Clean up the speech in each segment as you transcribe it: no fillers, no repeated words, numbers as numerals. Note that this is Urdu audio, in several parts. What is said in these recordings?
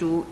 to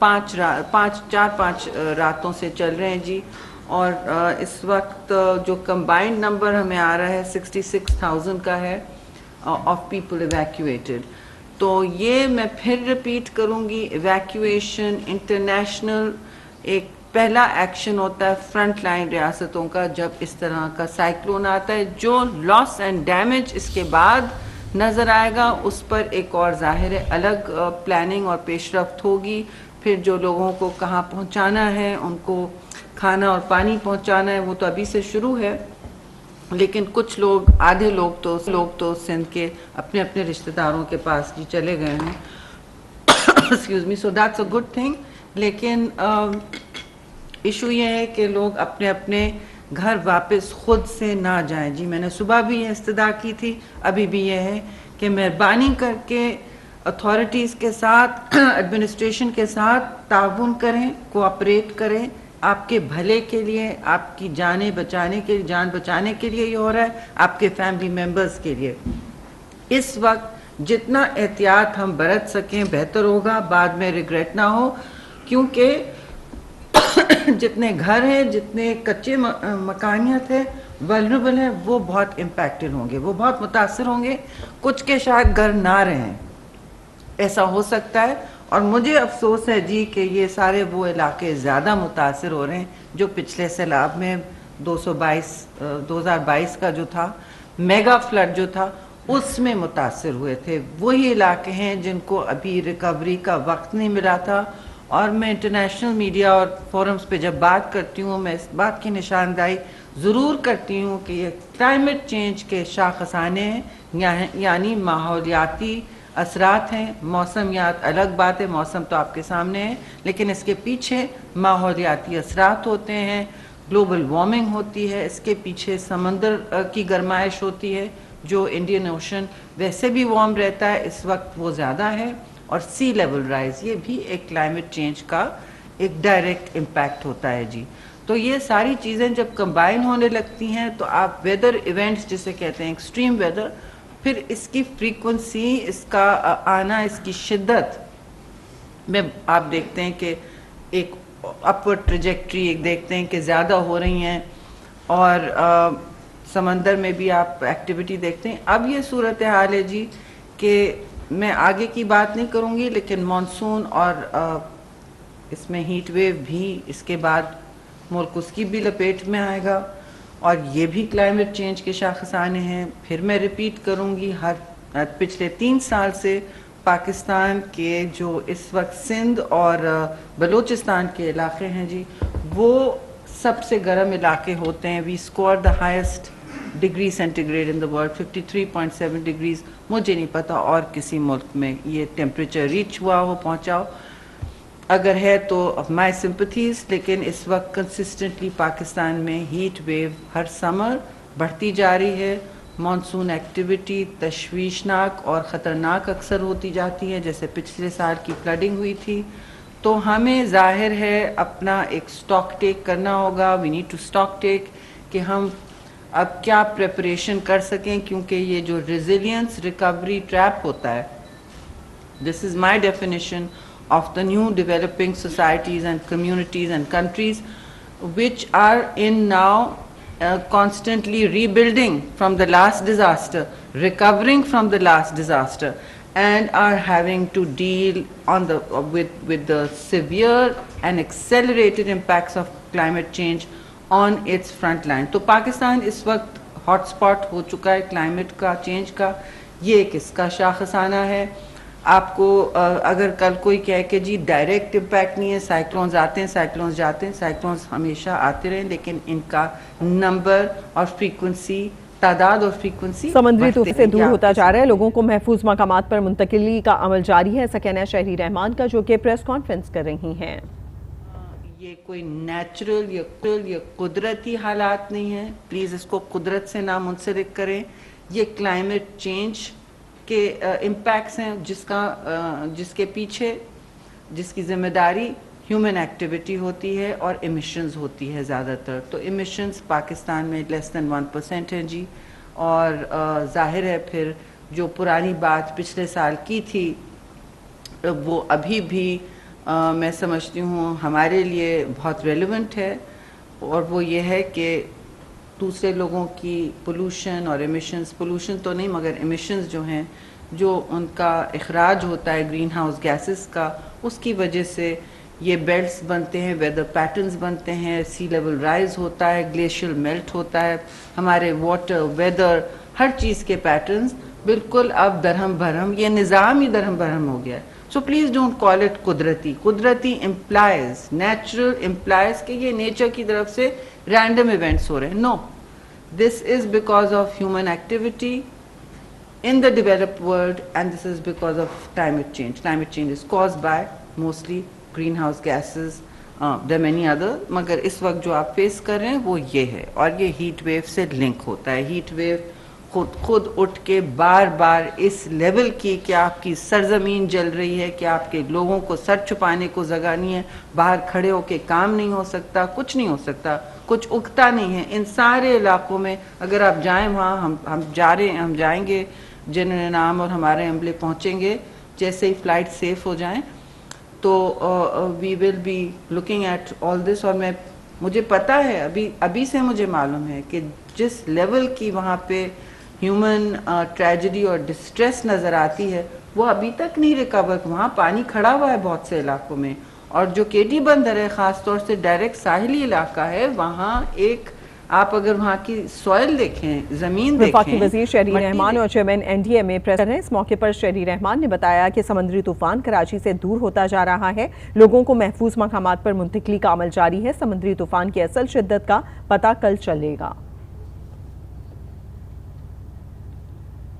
چار پانچ راتوں سے چل رہے ہیں جی. اور اس وقت جو کمبائنڈ نمبر ہمیں آ رہا ہے 66,000 کا ہے آف پیپل ایویکویٹڈ. تو یہ میں پھر ریپیٹ کروں گی, ایویکویشن انٹرنیشنل ایک پہلا ایکشن ہوتا ہے فرنٹ لائن ریاستوں کا جب اس طرح کا سائیکلون آتا ہے. جو لاس اینڈ ڈیمیج اس کے بعد نظر آئے گا اس پر ایک اور ظاہر الگ پلاننگ اور پیش رفت ہوگی. پھر جو لوگوں کو کہاں پہنچانا ہے, ان کو کھانا اور پانی پہنچانا ہے, وہ تو ابھی سے شروع ہے. لیکن کچھ لوگ, آدھے لوگ تو سندھ کے اپنے اپنے رشتہ داروں کے پاس جی چلے گئے ہیں. Excuse me, so that's a good thing. لیکن ایشو یہ ہے کہ لوگ اپنے اپنے گھر واپس خود سے نہ جائیں جی. میں نے صبح بھی یہ استدعا کی تھی, ابھی بھی یہ ہے کہ مہربانی کر کے اتھارٹیز کے ساتھ, ایڈمنسٹریشن کے ساتھ تعاون کریں, کوآپریٹ کریں. آپ کے بھلے کے لیے, آپ کی جان بچانے کے لیے یہ ہو رہا ہے, آپ کے فیملی ممبرز کے لیے. اس وقت جتنا احتیاط ہم برت سکیں بہتر ہوگا, بعد میں ریگریٹ نہ ہو. کیونکہ جتنے گھر ہیں, جتنے کچے مکانیت ہے, ولنریبل ہیں, وہ بہت امپیکٹڈ ہوں گے, وہ بہت متاثر ہوں گے. کچھ کے شاید گھر نہ رہیں, ایسا ہو سکتا ہے. اور مجھے افسوس ہے جی کہ یہ سارے وہ علاقے زیادہ متاثر ہو رہے ہیں جو پچھلے سیلاب میں 2022 کا جو تھا میگا فلڈ جو تھا اس میں متاثر ہوئے تھے. وہی علاقے ہیں جن کو ابھی ریکوری کا وقت نہیں ملا تھا. اور میں انٹرنیشنل میڈیا اور فورمز پہ جب بات کرتی ہوں, میں اس بات کی نشاندہی ضرور کرتی ہوں کہ یہ کلائمیٹ چینج کے شاخسانے ہیں, یعنی ماحولیاتی اثرات ہیں. موسمیات الگ بات ہے, موسم تو آپ کے سامنے ہے, لیکن اس کے پیچھے ماحولیاتی اثرات ہوتے ہیں. گلوبل وارمنگ ہوتی ہے, اس کے پیچھے سمندر کی گرمائش ہوتی ہے. جو انڈین اوشن ویسے بھی وارم رہتا ہے, اس وقت وہ زیادہ ہے. اور سی لیول رائز, یہ بھی ایک کلائمیٹ چینج کا ایک ڈائریکٹ امپیکٹ ہوتا ہے جی. تو یہ ساری چیزیں جب کمبائن ہونے لگتی ہیں تو آپ ویدر ایونٹس جسے کہتے ہیں ایکسٹریم ویدر, پھر اس کی فریکوینسی, اس کا آنا, اس کی شدت میں آپ دیکھتے ہیں کہ ایک اپورڈ ٹریجیکٹری ایک دیکھتے ہیں کہ زیادہ ہو رہی ہیں. اور سمندر میں بھی آپ ایکٹیویٹی دیکھتے ہیں. اب یہ صورتحال ہے جی کہ میں آگے کی بات نہیں کروں گی, لیکن مانسون اور اس میں ہیٹ ویو بھی اس کے بعد ملک اس کی بھی لپیٹ میں آئے گا, اور یہ بھی کلائمیٹ چینج کے شاخسانے ہیں. پھر میں ریپیٹ کروں گی, پچھلے 3 سال سے پاکستان کے جو اس وقت سندھ اور بلوچستان کے علاقے ہیں جی, وہ سب سے گرم علاقے ہوتے ہیں. We scored the highest degree centigrade in the world, 53.7 degrees. مجھے نہیں پتا اور کسی ملک میں یہ ٹیمپریچر ریچ ہوا ہو, پہنچا ہو. اگر ہے تو مائی سمپتھیز. لیکن اس وقت کنسسٹنٹلی پاکستان میں ہیٹ ویو ہر سمر بڑھتی جا رہی ہے. مانسون ایکٹیویٹی تشویشناک اور خطرناک اکثر ہوتی جاتی ہے, جیسے پچھلے سال کی فلڈنگ ہوئی تھی. تو ہمیں ظاہر ہے اپنا ایک سٹاک ٹیک کرنا ہوگا. وی نیڈ ٹو سٹاک ٹیک کہ ہم اب کیا پریپریشن کر سکیں, کیونکہ یہ جو ریزیلینس ریکوری ٹریپ ہوتا ہے, دس از مائی definition of the new developing societies and communities and countries which are in now constantly rebuilding from the last disaster, recovering from the last disaster, and are having to deal on with the severe and accelerated impacts of climate change on its front line. تو پاکستان اس وقت ہاٹ اسپاٹ ہو چکا ہے کلائمیٹ کا چینج کا. یہ ایک اس کا شاخسانہ ہے. آپ کو اگر کل کوئی کہے کہ جی ڈائریکٹ امپیکٹ نہیں ہے, سائیکلونز آتے ہیں سائیکلونز جاتے ہیں, سائیکلونز ہمیشہ آتے رہیں, لیکن ان کا نمبر اور فریکوینسی, تعداد اور فریکوینسی سمندری طوفان سے دور ہوتا جا رہا ہے. لوگوں کو محفوظ مقامات پر منتقلی کا عمل جاری ہے, ایسا کہنا ہے شہری رحمان کا, جو کہ پریس کانفرنس کر رہی ہیں. یہ کوئی نیچرل یا قدرتی حالات نہیں ہیں, پلیز اس کو قدرت سے نہ منسلک کریں. یہ کلائمیٹ چینج کے امپیکٹس ہیں جس کے پیچھے جس کی ذمہ داری ہیومن ایکٹیویٹی ہوتی ہے اور ایمیشنز ہوتی ہے زیادہ تر. تو ایمیشنز پاکستان میں لیس دین 1% ہیں جی. اور ظاہر ہے پھر جو پرانی بات پچھلے سال کی تھی وہ ابھی بھی میں سمجھتی ہوں ہمارے لیے بہت ریلیونٹ ہے، اور وہ یہ ہے کہ دوسرے لوگوں کی پولوشن اور ایمیشنز، پولوشن تو نہیں مگر ایمیشنز جو ہیں، جو ان کا اخراج ہوتا ہے گرین ہاؤس گیسز کا، اس کی وجہ سے یہ بیلٹس بنتے ہیں، ویدر پیٹرنز بنتے ہیں، سی لیول رائز ہوتا ہے، گلیشیل میلٹ ہوتا ہے، ہمارے واٹر، ویدر، ہر چیز کے پیٹرنز بالکل اب درہم برہم، یہ نظام ہی درہم برہم ہو گیا ہے. So please don't call it قدرتی. قدرتی امپلائز، نیچرل امپلائز کہ یہ نیچر کی طرف سے رینڈم ایونٹس ہو رہے ہیں. No, this is because of human activity in the developed world, and this is because of climate change. Climate change is caused by mostly greenhouse gases. There are many other, مگر اس وقت جو آپ فیس کر رہے ہیں وہ یہ ہے، اور یہ ہیٹ ویو سے لنک ہوتا ہے. ہیٹ ویو خود اٹھ کے بار بار اس لیول کی کہ آپ کی سرزمین جل رہی ہے، کہ آپ کے لوگوں کو سر چھپانے کو جگہ نہیں ہے، باہر کھڑے ہو کے کام نہیں ہو سکتا، کچھ نہیں ہو سکتا، کچھ اگتا نہیں ہے. ان سارے علاقوں میں اگر آپ جائیں، وہاں ہم جا رہے ہیں، ہم جائیں گے، جنرل انعام اور ہمارے عملے پہنچیں گے، جیسے ہی فلائٹ سیف ہو جائیں تو we will be looking at all this. اور مجھے پتہ ہے، ابھی سے مجھے معلوم ہے کہ جس لیول کی وہاں پہ ہیومن ٹریجڈی اور ڈسٹریس نظر آتی ہے وہ ابھی تک نہیں ریکور. وہاں پانی کھڑا ہوا ہے بہت سے علاقوں میں، اور جو کیٹی بندر ہے خاص طور سے ڈائریکٹ ساحلی علاقہ ہے، وہاں ایک آپ اگر وہاں کی سوائل دیکھیں، زمین دیکھیں. وفاقی وزیر شہری رحمان اور چیئرمین NDMA پریس ہیں. اس موقع پر شہری رحمان نے بتایا کہ سمندری طوفان کراچی سے دور ہوتا جا رہا ہے، لوگوں کو محفوظ مقامات پر منتقلی کا عمل جاری ہے. سمندری طوفان کی اصل شدت کا پتہ کل چلے گا.